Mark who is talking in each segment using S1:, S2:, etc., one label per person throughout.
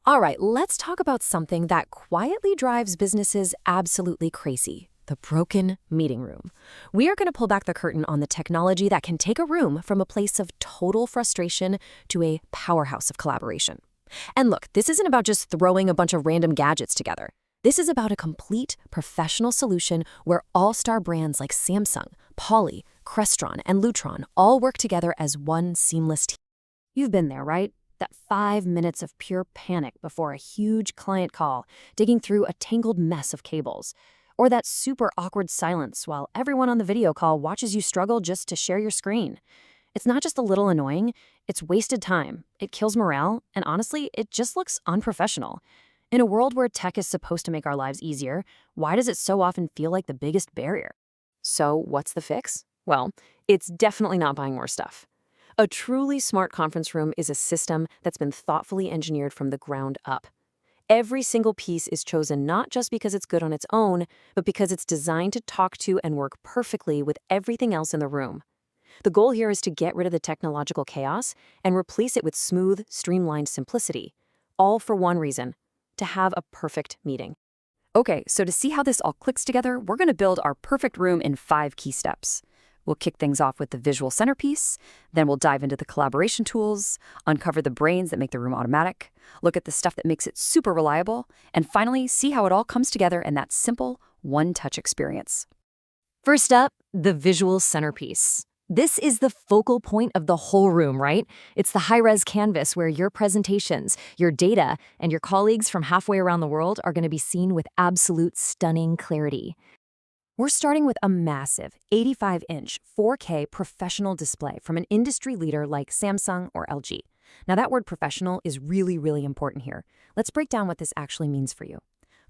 S1: All right, let's talk about something that quietly drives businesses absolutely crazy: the broken meeting room. We are going to pull back the curtain on the technology that can take a room from a place of total frustration to a powerhouse of collaboration. And look, this isn't about just throwing a bunch of random gadgets together. This is about a complete professional solution where all-star brands like Samsung, Poly, Crestron, and Lutron all work together as one seamless team. You've been there, right? That 5 minutes of pure panic before a huge client call, digging through a tangled mess of cables. Or that super awkward silence while everyone on the video call watches you struggle just to share your screen. It's not just a little annoying, it's wasted time, it kills morale, and honestly, it just looks unprofessional. In a world where tech is supposed to make our lives easier, why does it so often feel like the biggest barrier? So what's the fix? Well, it's definitely not buying more stuff. A truly smart conference room is a system that's been thoughtfully engineered from the ground up. Every single piece is chosen not just because it's good on its own, but because it's designed to talk to and work perfectly with everything else in the room. The goal here is to get rid of the technological chaos and replace it with smooth, streamlined simplicity, all for one reason: to have a perfect meeting. Okay, so to see how this all clicks together, we're going to build our perfect room in 5 key steps. We'll kick things off with the visual centerpiece, then we'll dive into the collaboration tools, uncover the brains that make the room automatic, look at the stuff that makes it super reliable, and finally see how it all comes together in that simple, one-touch experience. First up, the visual centerpiece. This is the focal point of the whole room, right? It's the high-res canvas where your presentations, your data, and your colleagues from halfway around the world are going to be seen with absolute stunning clarity. We're starting with a massive 85-inch 4K professional display from an industry leader like Samsung or LG. Now, that word professional is really important here. Let's break down what this actually means for you.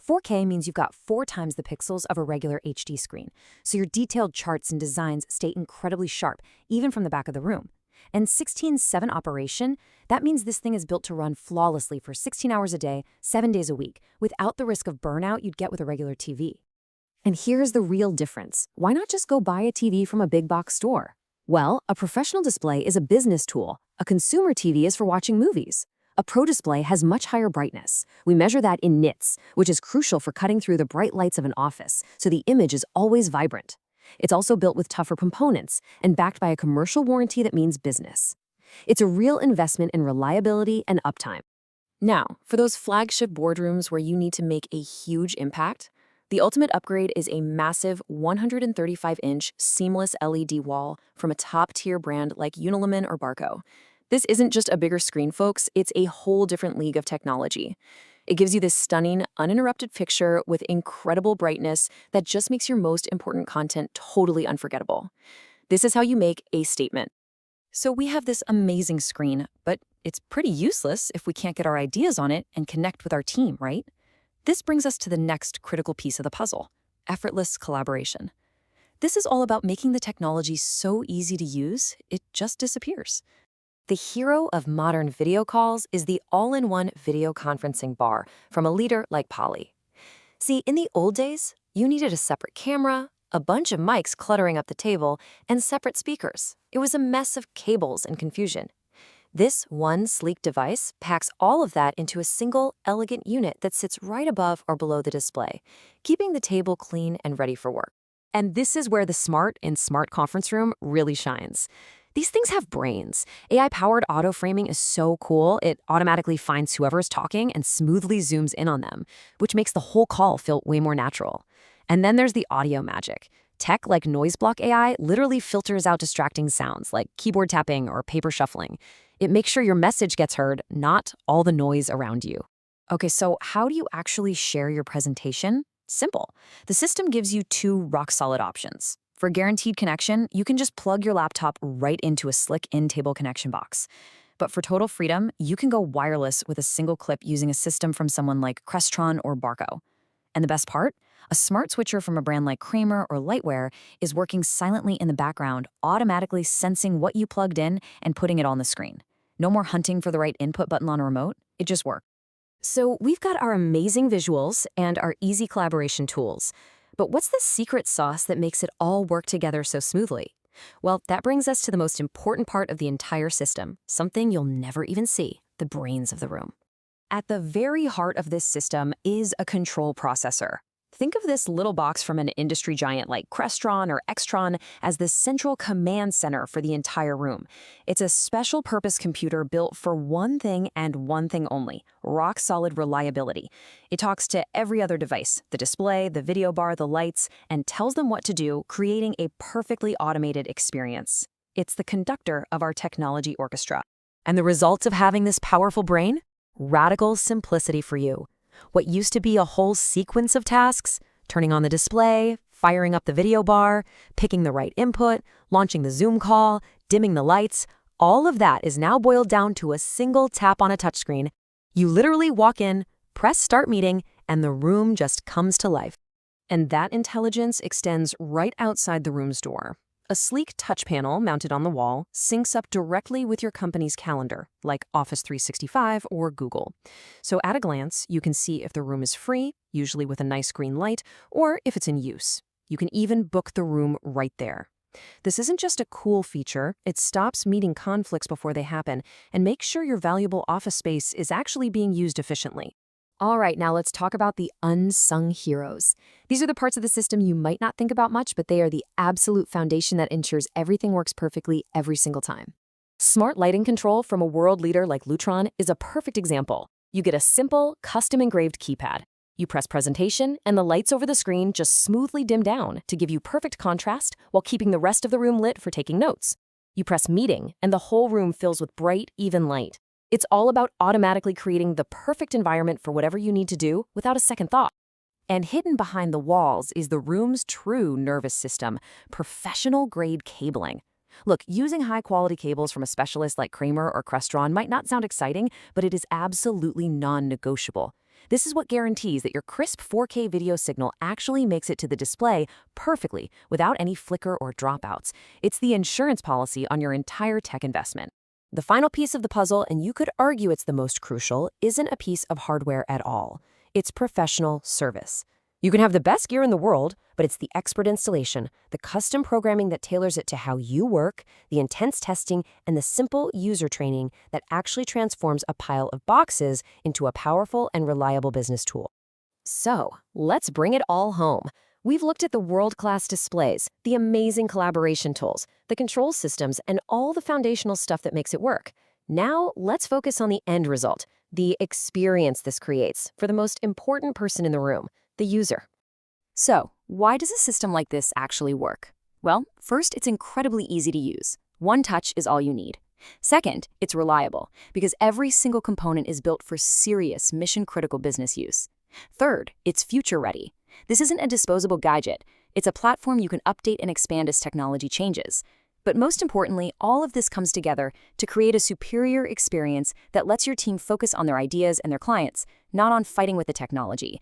S1: 4K means you've got 4 times the pixels of a regular HD screen, so your detailed charts and designs stay incredibly sharp, even from the back of the room. And 16/7 operation, that means this thing is built to run flawlessly for 16 hours a day, 7 days a week, without the risk of burnout you'd get with a regular TV. And here's the real difference. Why not just go buy a TV from a big box store? Well, a professional display is a business tool. A consumer TV is for watching movies. A pro display has much higher brightness. We measure that in nits, which is crucial for cutting through the bright lights of an office, so the image is always vibrant. It's also built with tougher components and backed by a commercial warranty that means business. It's a real investment in reliability and uptime. Now, for those flagship boardrooms where you need to make a huge impact, the ultimate upgrade is a massive 135-inch seamless LED wall from a top-tier brand like Unilumin or Barco. This isn't just a bigger screen, folks, it's a whole different league of technology. It gives you this stunning, uninterrupted picture with incredible brightness that just makes your most important content totally unforgettable. This is how you make a statement. So we have this amazing screen, but it's pretty useless if we can't get our ideas on it and connect with our team, right? This brings us to the next critical piece of the puzzle: effortless collaboration. This is all about making the technology so easy to use, it just disappears. The hero of modern video calls is the all-in-one video conferencing bar from a leader like Poly. See, in the old days, you needed a separate camera, a bunch of mics cluttering up the table, and separate speakers. It was a mess of cables and confusion. This one sleek device packs all of that into a single, elegant unit that sits right above or below the display, keeping the table clean and ready for work. And this is where the smart in Smart Conference Room really shines. These things have brains. AI-powered auto-framing is so cool, it automatically finds whoever's talking and smoothly zooms in on them, which makes the whole call feel way more natural. And then there's the audio magic. Tech like Noise Block AI literally filters out distracting sounds like keyboard tapping or paper shuffling. It makes sure your message gets heard, not all the noise around you. Okay, so how do you actually share your presentation? Simple. The system gives you 2 rock-solid options. For guaranteed connection, you can just plug your laptop right into a slick in-table connection box. But for total freedom, you can go wireless with a single clip using a system from someone like Crestron or Barco. And the best part? A smart switcher from a brand like Kramer or Lightwear is working silently in the background, automatically sensing what you plugged in and putting it on the screen. No more hunting for the right input button on a remote. It just works. So we've got our amazing visuals and our easy collaboration tools. But what's the secret sauce that makes it all work together so smoothly? Well, that brings us to the most important part of the entire system, something you'll never even see: the brains of the room. At the very heart of this system is a control processor. Think of this little box from an industry giant like Crestron or Extron as the central command center for the entire room. It's a special purpose computer built for one thing and one thing only: rock-solid reliability. It talks to every other device, the display, the video bar, the lights, and tells them what to do, creating a perfectly automated experience. It's the conductor of our technology orchestra. And the results of having this powerful brain? Radical simplicity for you. What used to be a whole sequence of tasks, turning on the display, firing up the video bar, picking the right input, launching the Zoom call, dimming the lights, all of that is now boiled down to a single tap on a touchscreen. You literally walk in, press Start Meeting, and the room just comes to life. And that intelligence extends right outside the room's door. A sleek touch panel mounted on the wall syncs up directly with your company's calendar, like Office 365 or Google. So at a glance, you can see if the room is free, usually with a nice green light, or if it's in use. You can even book the room right there. This isn't just a cool feature, it stops meeting conflicts before they happen and makes sure your valuable office space is actually being used efficiently. All right, now let's talk about the unsung heroes. These are the parts of the system you might not think about much, but they are the absolute foundation that ensures everything works perfectly every single time. Smart lighting control from a world leader like Lutron is a perfect example. You get a simple, custom-engraved keypad. You press Presentation, and the lights over the screen just smoothly dim down to give you perfect contrast while keeping the rest of the room lit for taking notes. You press Meeting, and the whole room fills with bright, even light. It's all about automatically creating the perfect environment for whatever you need to do without a second thought. And hidden behind the walls is the room's true nervous system, professional-grade cabling. Look, using high-quality cables from a specialist like Kramer or Crestron might not sound exciting, but it is absolutely non-negotiable. This is what guarantees that your crisp 4K video signal actually makes it to the display perfectly without any flicker or dropouts. It's the insurance policy on your entire tech investment. The final piece of the puzzle, and you could argue it's the most crucial, isn't a piece of hardware at all. It's professional service. You can have the best gear in the world, but it's the expert installation, the custom programming that tailors it to how you work, the intense testing, and the simple user training that actually transforms a pile of boxes into a powerful and reliable business tool. So, let's bring it all home. We've looked at the world-class displays, the amazing collaboration tools, the control systems, and all the foundational stuff that makes it work. Now, let's focus on the end result, the experience this creates for the most important person in the room, the user. So, why does a system like this actually work? Well, first, it's incredibly easy to use. One touch is all you need. Second, it's reliable, because every single component is built for serious, mission-critical business use. Third, it's future-ready. This isn't a disposable gadget. It's a platform you can update and expand as technology changes. But most importantly, all of this comes together to create a superior experience that lets your team focus on their ideas and their clients, not on fighting with the technology.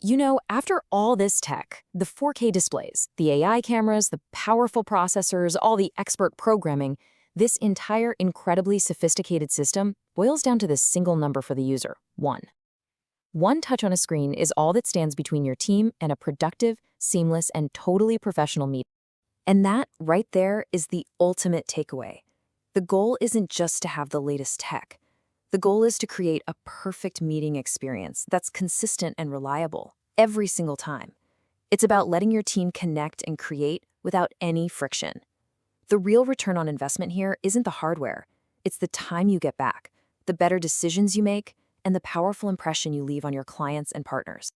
S1: You know, after all this tech, the 4K displays, the AI cameras, the powerful processors, all the expert programming, this entire incredibly sophisticated system boils down to this single number for the user: 1. One touch on a screen is all that stands between your team and a productive, seamless, and totally professional meeting. And that, right there, is the ultimate takeaway. The goal isn't just to have the latest tech. The goal is to create a perfect meeting experience that's consistent and reliable every single time. It's about letting your team connect and create without any friction. The real return on investment here isn't the hardware. It's the time you get back, the better decisions you make, and the powerful impression you leave on your clients and partners.